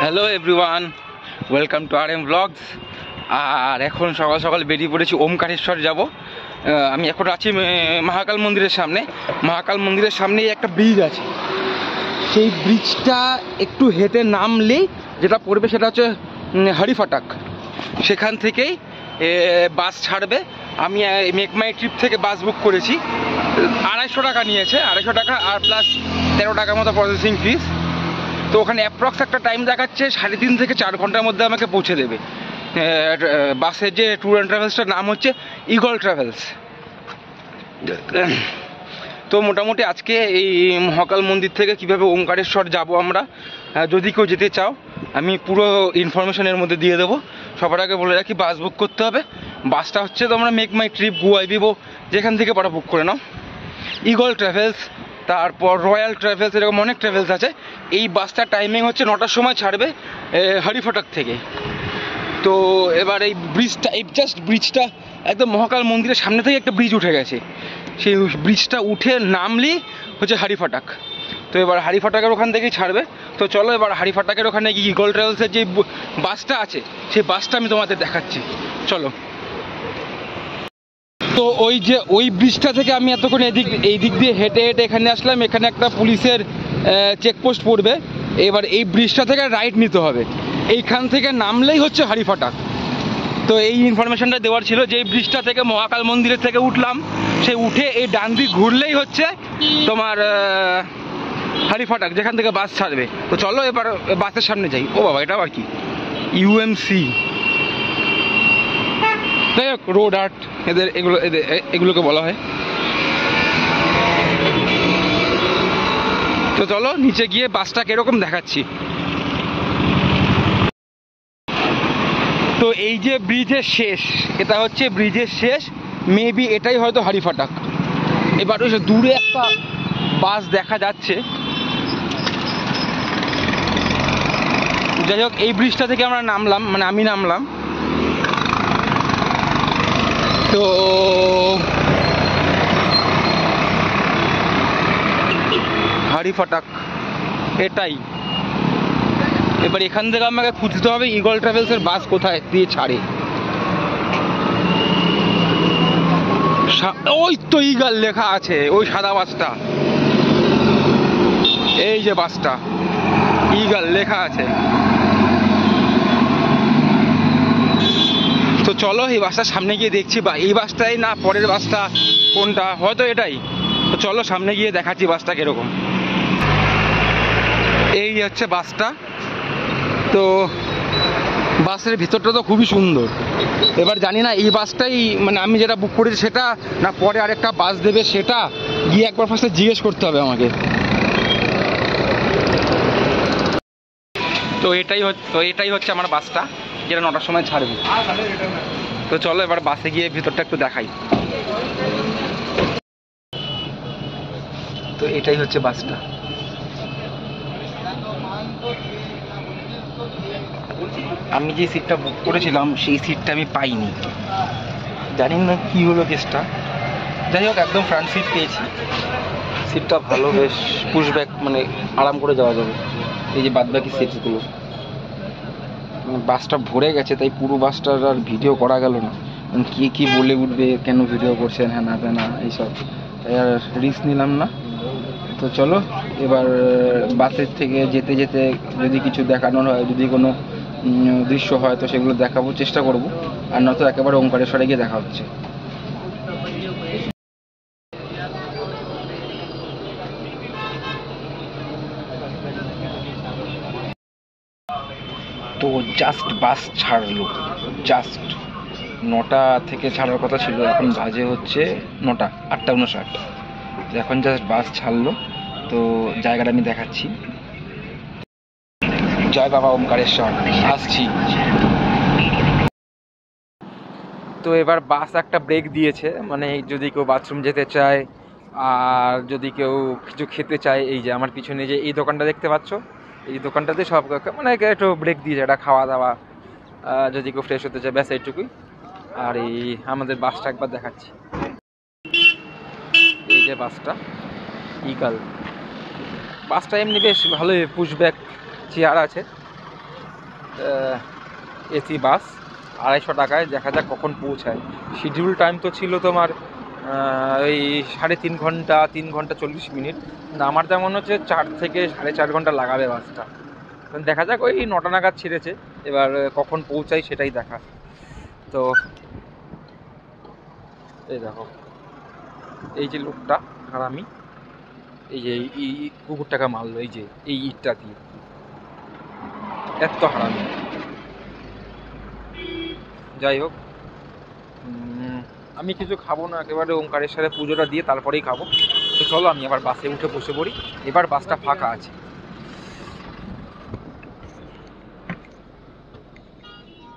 Hello everyone, welcome to RM blogs. আর এখন সকাল সকাল বেরিয়ে পড়েছি ওমকারেশ্বর যাব। আমি এখন আছি মহাকাল মন্দিরের সামনে। মহাকাল মন্দিরের সামনেই একটা ব্রিজ আছে, সেই ব্রিজটা একটু হেঁটে নামলেই যেটা পড়বে সেটা হচ্ছে হাড়িফাটাক। সেখান থেকেই বাস ছাড়বে। আমি মেক মাই ট্রিপ থেকে বাস বুক করেছি, 250 টাকা নিয়েছে, 250 টাকা আর প্লাস 13 টাকার মতো প্রসেসিং ফিস। তো ওখানে অ্যাপ্রক্স একটা টাইম দেখাচ্ছে 3.5 থেকে 4 ঘন্টার মধ্যে আমাকে পৌঁছে দেবে। বাসের যে ট্যুর অ্যান্ড ট্রাভেলসটার নাম হচ্ছে ইগল ট্রাভেলস। তো মোটামুটি আজকে এই মহাকাল মন্দির থেকে কিভাবে ওমকারেশ্বর যাব আমরা, যদি কেউ যেতে চাও আমি পুরো ইনফরমেশনের মধ্যে দিয়ে দেবো। সবার আগে বলে রাখি, বাস বুক করতে হবে। বাসটা হচ্ছে তোমরা মেক মাই ট্রিপ, গুয়াই বিবো যেখান থেকে পারা বুক করে নাও। ইগল ট্রাভেলস, তারপর রয়্যাল ট্রাভেলস, এরকম অনেক ট্রাভেলস আছে। এই বাসটার টাইমিং হচ্ছে 9টার সময় ছাড়বে হাড়িফাটাক থেকে। তো এবার এই ব্রিজটা, এই জাস্ট ব্রিজটা একদম মহাকাল মন্দিরের সামনে থেকে একটা ব্রিজ উঠে গেছে, সেই ব্রিজটা উঠে নামলেই হচ্ছে হাড়িফাটাক। তো এবার হাড়িফাটাকের ওখান থেকেই ছাড়বে। তো চলো এবার হাড়িফাটাকের ওখানে গিয়ে ইগল ট্রাভেলসের যে বাসটা আছে সেই বাসটা আমি তোমাদের দেখাচ্ছি, চলো। তো ওই ব্রিজটা থেকে আমি এতক্ষণ এই দিক দিয়ে হেঁটে হেঁটে এখানে আসলাম। এখানে একটা পুলিশের চেকপোস্ট পড়বে। এবার এই ব্রিজটা থেকে রাইট নিতে হবে, এইখান থেকে নামলেই হচ্ছে হাড়িফাটাক। তো এই ইনফরমেশনটা দেওয়ার ছিল যে এই ব্রিজটা থেকে মহাকাল মন্দিরের থেকে উঠলাম, সে উঠে এই ডান দিক ঘুরলেই হচ্ছে তোমার হাড়িফাটাক, যেখান থেকে বাস ছাড়বে। তো চলো এবার বাসের সামনে যাই। ও বাবা, এটা আবার কি? UMC, যাই হোক, রোড আর্ট এগুলোকে বলা হয়। তো চলো নিচে গিয়ে বাসটা কিরকম দেখাচ্ছি। তো এই যে ব্রিজের শেষ, এটা হচ্ছে ব্রিজের শেষ, মেবি এটাই হয়তো হাড়িফাটাক। এবার ওই দূরে একটা বাস দেখা যাচ্ছে। যাই হোক, এই ব্রিজটা থেকে আমরা নামলাম, মানে আমি নামলাম। তো হাড়িফাটাক এটাই। এবার এখান থেকে আমাকে খুঁজতে হবে ইগল ট্রাভেলসের বাস কোথায় দিয়ে ছাড়ে। ওই তো ইগল লেখা আছে, ওই সাদা বাসটা, এই যে বাসটা ইগল লেখা আছে। তো চলো এই বাসটার সামনে গিয়ে দেখছি, বা এই বাসটাই না পরের বাসটা কোনটা, হয়তো এটাই। তো চলো সামনে গিয়ে দেখাচ্ছি বাসটা কিরকম। এই হচ্ছে বাসটা। তো বাসের ভিতরটা তো খুবই সুন্দর। এবার জানি না এই বাসটাই মানে আমি যেটা বুক করেছি সেটা, না পরে আরেকটা বাস দেবে সেটা, গিয়ে একবার ফার্স্টে জিজ্ঞেস করতে হবে আমাকে। তো এটাই হচ্ছে আমার বাসটা, যেটা 9টার সময় ছাড়বে। তো চলো এবার বাসে গিয়ে ভিতরটা একটু দেখাই। তো এটাই হচ্ছে বাসটা। আমি যে সিটটা বুক করেছিলাম সেই সিটটা আমি পাইনি, জানি না কি হলো কেসটা। যাই হোক, একদম ফ্রন্ট সিট পেয়েছি, সিটটা ভালো, বেশ পুশব্যাক, মানে আরাম করে যাওয়া যাবে। এই যে বাদবাকি সিটসগুলো, বাসটা ভরে গেছে তাই পুরো বাসটার আর ভিডিও করা গেল না। কে কি বলে উঠবে, কেন ভিডিও করছেন, হ্যাঁ না না এইসব, তাই আর রিস্ক নিলাম না। তো চলো এবার বাসের থেকে যেতে যেতে যদি কিছু দেখানোর হয়, যদি কোনো দৃশ্য হয় তো সেগুলো দেখাবো, চেষ্টা করব। আর নয়তো একেবারে ওমকারেশ্বরে গিয়ে দেখা হচ্ছে। তো জাস্ট বাস ছাড়লো, জাস্ট 9টা থেকে ছাড়ার কথা ছিল, এখন বাজে হচ্ছে 9টা, 8টা 59। এখন জাস্ট বাস ছাড়লো। তো জায়গাটা আমি দেখাচ্ছি। জয় বাবা ওমকারেশ্বর, আসছি। তো এবার বাস একটা ব্রেক দিয়েছে, মানে যদি কেউ বাথরুম যেতে চায় আর যদি কেউ কিছু খেতে চায়, এই যে আমার পিছনে যে এই দোকানটা দেখতে পাচ্ছ, এই দোকানটাতে সব মানে একটু ব্রেক দিয়েছে, এটা খাওয়া দাওয়া, যদি কেউ ফ্রেশ হতে চায়, ব্যাস এইটুকুই। আর এই আমাদের বাসটা একবার দেখাচ্ছি, এই যে বাসটা ইগল বাসটা, এমনি বেশ ভালোই পুশব্যাক চেয়ার আছে, এসি বাস 250 টাকায়, দেখা যাক কখন পৌঁছায়। শিডিউল টাইম তো ছিল তোমার ওই 3.5 ঘন্টা, 3 ঘন্টা 40 মিনিট। আমার যা মনে হচ্ছে 4 থেকে 4.5 ঘন্টা লাগাবে বাসটা। দেখা যাক, ওই 9টা নাগাদ ছেড়েছে, এবার কখন পৌঁছাই সেটাই দেখা। তো এই দেখো, এই যে লোকটা হারামি, এই যে এই কুকুরটাকে মারলো, এই যে এই ইটটা দিয়ে, এত হারামি। যাই হোক, আমি কিছু খাবো না, একেবারে ওমকারেশ্বরে পুজোটা দিয়ে তারপরেই খাবো। তো চলো আমি আবার বাসে উঠে বসে পড়ি, এবার বাসটা ফাঁকা আছে।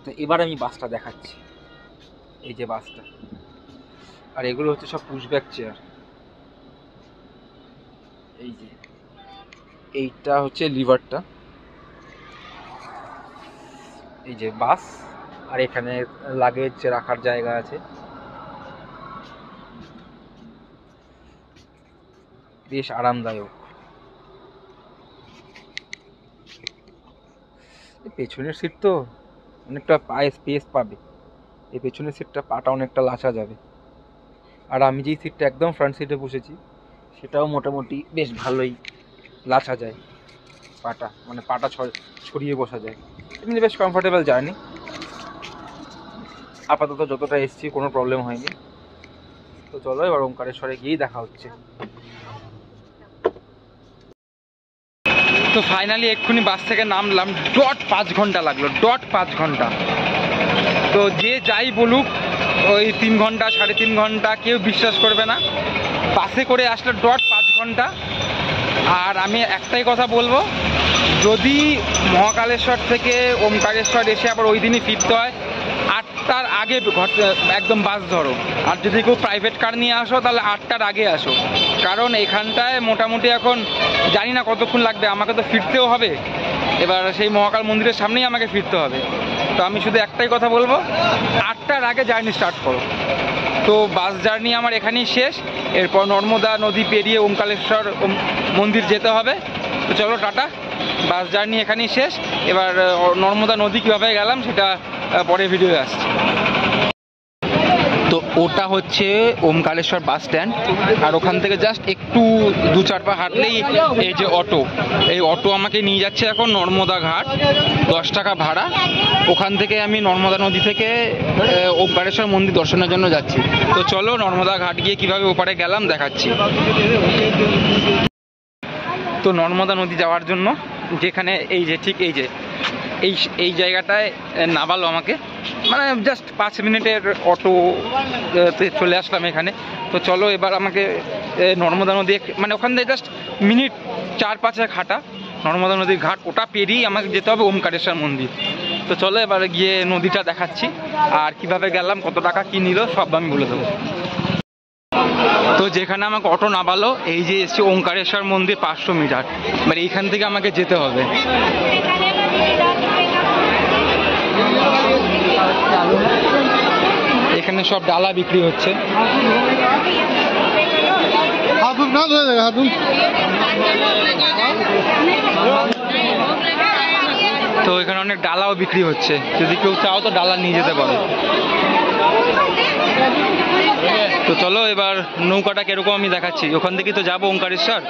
তো এবার আমি বাসটা দেখাচ্ছি, এই যে বাসটা, আর এগুলো হচ্ছে সব পুশব্যাক চেয়ার। এই যে এইটা হচ্ছে লিভারটা, এই যে বাস, আর এখানে লাগেজ রাখার জায়গা আছে। বেশ আরামদায়ক। পেছনের সিট তো অনেকটা পায়ে স্পেস পাবে, এই পেছনের সিটটা পাটা অনেকটা লাচা যাবে। আর আমি যেই সিটটা একদম ফ্রন্ট সিটে বসেছি সেটাও মোটামুটি বেশ ভালোই লাচা যায়, পাটা মানে পাটা ছড়িয়ে বসা যায়, এমনি বেশ কমফোর্টেবল জার্নি। আপাতত যতটা এসছি কোনো প্রবলেম হয়নি। তো চলো এবার ওমকারেশ্বরে গিয়েই দেখা হচ্ছে। তো ফাইনালি এক্ষুনি বাস থেকে নামলাম, ডট 5 ঘন্টা লাগলো, ডট 5 ঘন্টা। তো যে যাই বলুক, ওই 3 ঘন্টা 3.5 ঘন্টা কেউ বিশ্বাস করবে না, বাসে করে আসলে ডট 5 ঘন্টা। আর আমি একটাই কথা বলবো, যদি মহাকালেশ্বর থেকে ওমকারেশ্বর এসে আবার ওই দিনই ফিরতে হয়, 8টার আগে একদম বাস ধরো। আর যদি কেউ প্রাইভেট কার নিয়ে আসো তাহলে 8টার আগে আসো, কারণ এখানটায় মোটামুটি এখন জানি না কতক্ষণ লাগবে, আমাকে তো ফিরতেও হবে, এবার সেই মহাকাল মন্দিরের সামনেই আমাকে ফিরতে হবে। তো আমি শুধু একটাই কথা বলবো, 8টার আগে জার্নি স্টার্ট করো। তো বাস জার্নি আমার এখানেই শেষ, এরপর নর্মদা নদী পেরিয়ে ওমকারেশ্বর মন্দির যেতে হবে। তো চলো টাটা, বাস জার্নি এখানেই শেষ। এবার নর্মদা নদী কীভাবে গেলাম সেটা পরে ভিডিও আসছে। তো ওটা হচ্ছে ওমকারেশ্বর বাস স্ট্যান্ড, আর ওখান থেকে জাস্ট একটু 2-4 পা হাঁটলেই এই যে অটো, এই অটো আমাকে নিয়ে যাচ্ছে এখন নর্মদা ঘাট, 10 টাকা ভাড়া। ওখান থেকে আমি নর্মদা নদী থেকে ওমকারেশ্বর মন্দির দর্শনের জন্য যাচ্ছি। তো চলো নর্মদা ঘাট গিয়ে কীভাবে ওপারে গেলাম দেখাচ্ছি। তো নর্মদা নদী যাওয়ার জন্য যেখানে এই যে ঠিক এই যে এই জায়গাটায় নামালো আমাকে, মানে জাস্ট 5 মিনিটের অটোতে চলে আসলাম এখানে। তো চলো এবার আমাকে নর্মদা নদী, মানে ওখান থেকে জাস্ট মিনিট 4-5 হাঁটা নর্মদা নদীর ঘাট, ওটা পেরিয়েই আমাকে যেতে হবে ওমকারেশ্বর মন্দির। তো চলো এবার গিয়ে নদীটা দেখাচ্ছি, আর কিভাবে গেলাম, কত টাকা কী নিল সব আমি বলে দেবো। তো যেখানে আমাকে অটো নামালো, এই যে এসছে ওমকারেশ্বর মন্দির 500 মিটার, মানে এইখান থেকে আমাকে যেতে হবে। এখানে সব ডালা বিক্রি হচ্ছে। তো এখানে অনেক ডালাও বিক্রি হচ্ছে, যদি কেউ চাও তো ডালা নিয়ে যেতে পারো। তো চলো এবার নৌকাটা কিরকম আমি দেখাচ্ছি, ওখান থেকে তো যাবো ওমকারেশ্বর।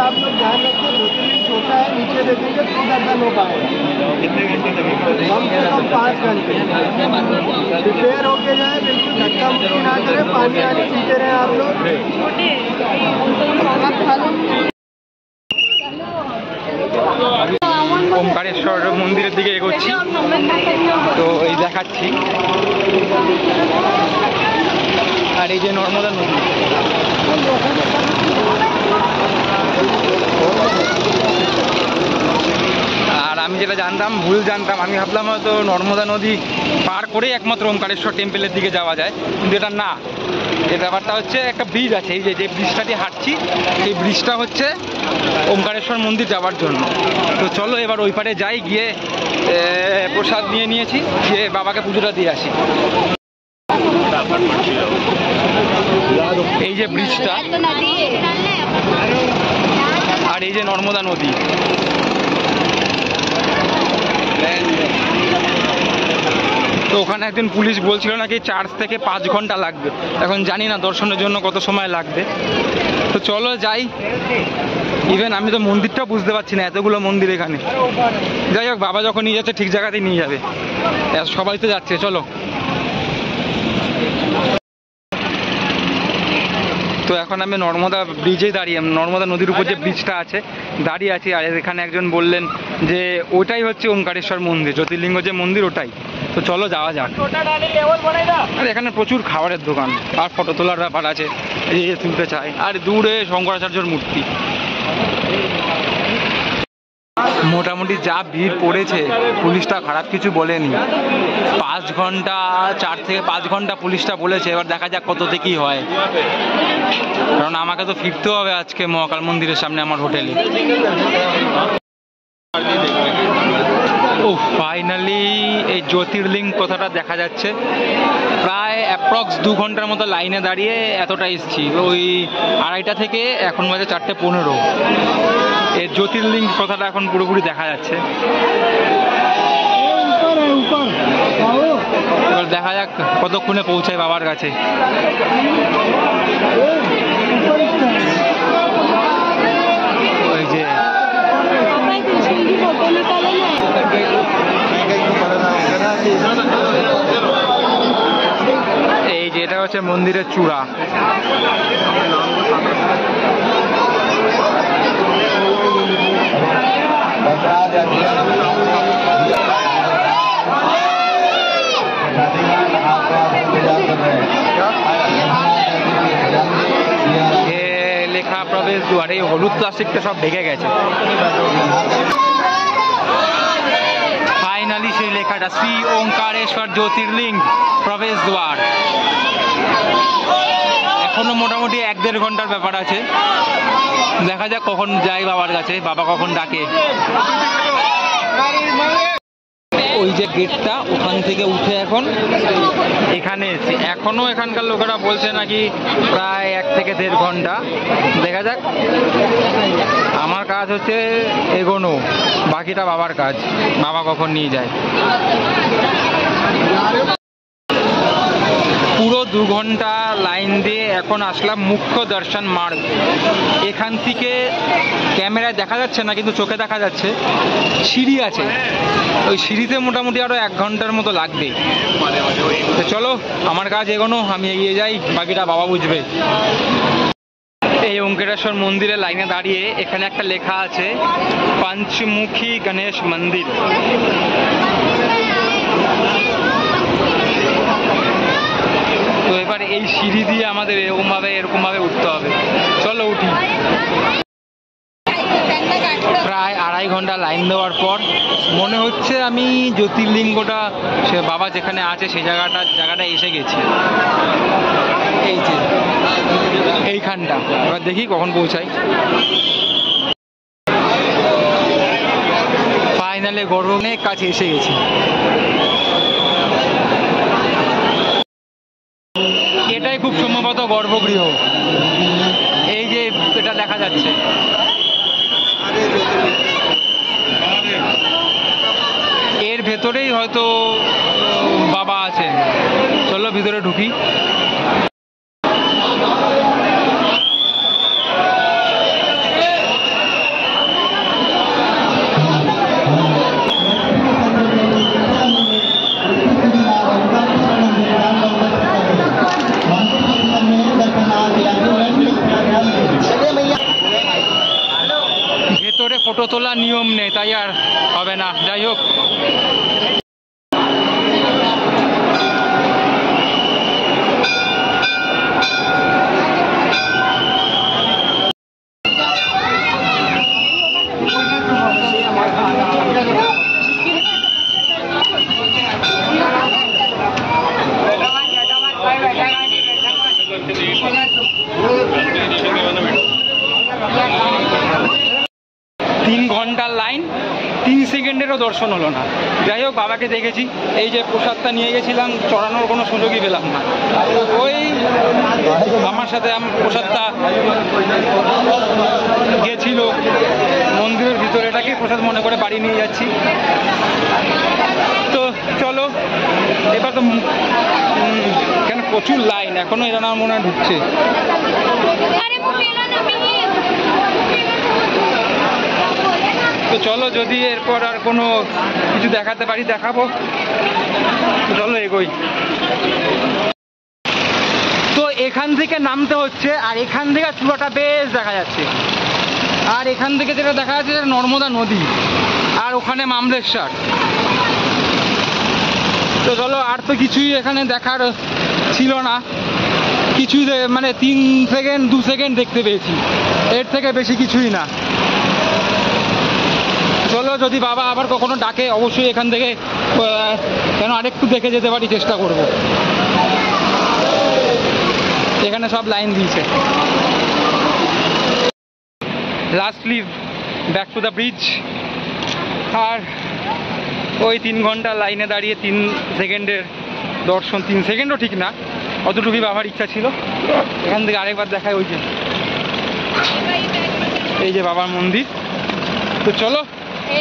आप लोग ध्यान रखिए, बोतल छोटा है, नीचे देखेंगे तो ज़्यादा लोग आएगा। कितने घंटे तक? कम से कम 5 घंटे प्रिपेयर होके जाए, बिल्कुल धक्का मुक्की ना करें, पानी आने पीते रहे आप लोग। ওমকারেশ্বর মন্দিরের দিকে এগোচ্ছি, তো এই দেখাচ্ছি। আর এই যে নর্মদা নদী, আর আমি যেটা জানতাম, ভুল জানতাম, আমি ভাবলাম হয়তো নর্মদা নদী পার করেই একমাত্র ওমকারেশ্বর টেম্পলের দিকে যাওয়া যায়, কিন্তু এটা না। এই ব্যাপারটা হচ্ছে একটা ব্রিজ আছে, এই যে ব্রিজটা দিয়ে হাঁটছি, এই ব্রিজটা হচ্ছে ওমকারেশ্বর মন্দির যাওয়ার জন্য। তো চলো এবার ওই পারে যাই, গিয়ে প্রসাদ নিয়ে নিয়েছি, গিয়ে বাবাকে পুজোটা দিয়ে আসি। এই যে ব্রিজটা, আর এই যে নর্মদা নদী। তো ওখানে একজন পুলিশ বলছিল নাকি 4 থেকে 5 ঘন্টা লাগবে। এখন জানি না দর্শনের জন্য কত সময় লাগবে। তো চলো যাই। ইভেন আমি তো মন্দিরটা বুঝতে পারছি না, এতগুলো মন্দির এখানে। যাই হোক, বাবা যখন নিয়ে যাচ্ছে ঠিক জায়গাতেই নিয়ে যাবে, সবাই তো যাচ্ছে, চলো। তো এখন আমি নর্মদা ব্রিজে দাঁড়িয়ে, নর্মদা নদীর উপর যে ব্রিজটা আছে দাঁড়িয়ে আছি। আর এখানে একজন বললেন যে ওটাই হচ্ছে ওমকারেশ্বর মন্দির, জ্যোতির্লিঙ্গ যে মন্দির ওটাই। তো চলো যাওয়া যাক। আর এখানে প্রচুর খাবারের দোকান আর ফটো তোলার ব্যাপার আছে, এই যে তুলতে চাই। আর দূরে শঙ্করাচার্যর মূর্তি। মোটামুটি যা ভিড় পড়েছে, পুলিশটা খারাপ কিছু বলেনি। 5 ঘন্টা, 4 থেকে 5 ঘন্টা পুলিশটা বলেছে। এবার দেখা যাক কততে কি হয়, কারণ আমাকে তো ফিরতে হবে আজকে মহাকাল মন্দিরের সামনে আমার হোটেলে। ও ফাইনালি এই জ্যোতির্লিঙ্গ কথাটা দেখা যাচ্ছে। প্রায় অ্যাপ্রক্স 2 ঘন্টার মতো লাইনে দাঁড়িয়ে এতটা এসছি, ওই 2:30 থেকে এখন বাজে 4:15। এই জ্যোতির্লিঙ্গ কথাটা এখন পুরোপুরি দেখা যাচ্ছে। এবার দেখা যাক কতক্ষণে পৌঁছায় বাবার কাছে। ওই যে এই যে এটা হচ্ছে মন্দিরের চূড়া। লেখা প্রবেশ দুয়ার, এই হলুদ প্লাস্টিকটা সব ঢেকে গেছে। ফাইনালি সেই লেখাটা, শ্রী ওঙ্কারেশ্বর জ্যোতির্লিঙ্গ প্রবেশ দ্বার। এখনো মোটামুটি 1-1.5 ঘন্টার ব্যাপার আছে। দেখা যাক কখন যাই বাবার কাছে, বাবা কখন ডাকে। ওই যে গেটটা, ওখান থেকে উঠে এখন এখানে এসেছি। এখনো এখানকার লোকেরা বলছে নাকি প্রায় 1 থেকে 1.5 ঘন্টা। দেখা যাক। আমার কাজ হচ্ছে এগোনো, বাকিটা বাবার কাজ, বাবা কখন নিয়ে যায়। পুরো 2 ঘন্টা লাইন দিয়ে এখন আসলাম মুখ্য দর্শন মার্গ। এখান থেকে ক্যামেরায় দেখা যাচ্ছে না, কিন্তু চোখে দেখা যাচ্ছে সিঁড়ি আছে। ওই সিঁড়িতে মোটামুটি আরো 1 ঘন্টার মতো লাগবে। তো চলো, আমার কাজ এগোনো, আমি এগিয়ে যাই, বাকিটা বাবা বুঝবে। এই ওঙ্কারেশ্বর মন্দিরের লাইনে দাঁড়িয়ে এখানে একটা লেখা আছে পঞ্চমুখী গণেশ মন্দির। তো এবার এই সিঁড়ি দিয়ে আমাদের এরকম ভাবে উঠতে হবে। চলো উঠি। প্রায় 2.5 ঘন্টা লাইন দেওয়ার পর মনে হচ্ছে আমি জ্যোতির্লিঙ্গটা, সে বাবা যেখানে আছে সেই জায়গাটা এসে গেছি। এই যে এইখানটা, এবার দেখি কখন পৌঁছাই। ফাইনালি গর্ভগৃহের কাছে এসে গেছি। এটাই খুব সম্ভবত গর্ভগৃহ। এই যে এটা দেখা যাচ্ছে, এর ভেতরেই হয়তো বাবা আছেন। চলো ভিতরে ঢুকি। ভেতরে ফটো তোলার নিয়ম নেই, তাই আর হবে না। যাই হোক, লাইন 3 সেকেন্ডেরও দর্শন হলো না। যাই হোক, বাবাকে দেখেছি। এই যে প্রসাদটা নিয়ে গেছিলাম, চড়ানোর কোনো সুযোগই পেলাম না। ওই আমার সাথে প্রসাদটা গেছিল মন্দিরের ভিতরে। তোর এটাকে প্রসাদ মনে করে বাড়ি নিয়ে যাচ্ছি। তো চলো এবার তো কেন প্রচুর লাইন এখনো, এরা না মনে হয় ঢুকছে। তো চলো যদি এরপর আর কোনো কিছু দেখাতে পারি দেখাবো। তো চলো এগোই। তো এখান থেকে নামতে হচ্ছে, আর এখান থেকে চূড়াটা বেশ দেখা যাচ্ছে। আর এখান থেকে যেটা দেখা যাচ্ছে সেটা নর্মদা নদী, আর ওখানে মামলেশ্বর। তো চলো, আর তো কিছুই এখানে দেখার ছিল না, কিছুই মানে 3 সেকেন্ড 2 সেকেন্ড দেখতে পেয়েছি, এর থেকে বেশি কিছুই না। চলো যদি বাবা আবার কখনো ডাকে অবশ্যই এখান থেকে কেন আরেকটু দেখে যেতে পারি চেষ্টা করব। এখানে সব লাইন দিয়েছে। Lastly back to the bridge. আর ওই 3 ঘন্টা লাইনে দাঁড়িয়ে 3 সেকেন্ডের দর্শন, 3 সেকেন্ডও ঠিক না, অতটুকুই বাবার ইচ্ছা ছিল। এখান থেকে আরেকবার দেখায় ওই যে এই যে বাবার মন্দির। তো চলো,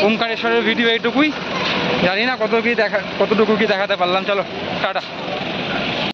ওমকারেশ্বরের ভিডিও এইটুকুই, জানি না কতটুকু কি দেখাতে পারলাম। চলো টাটা।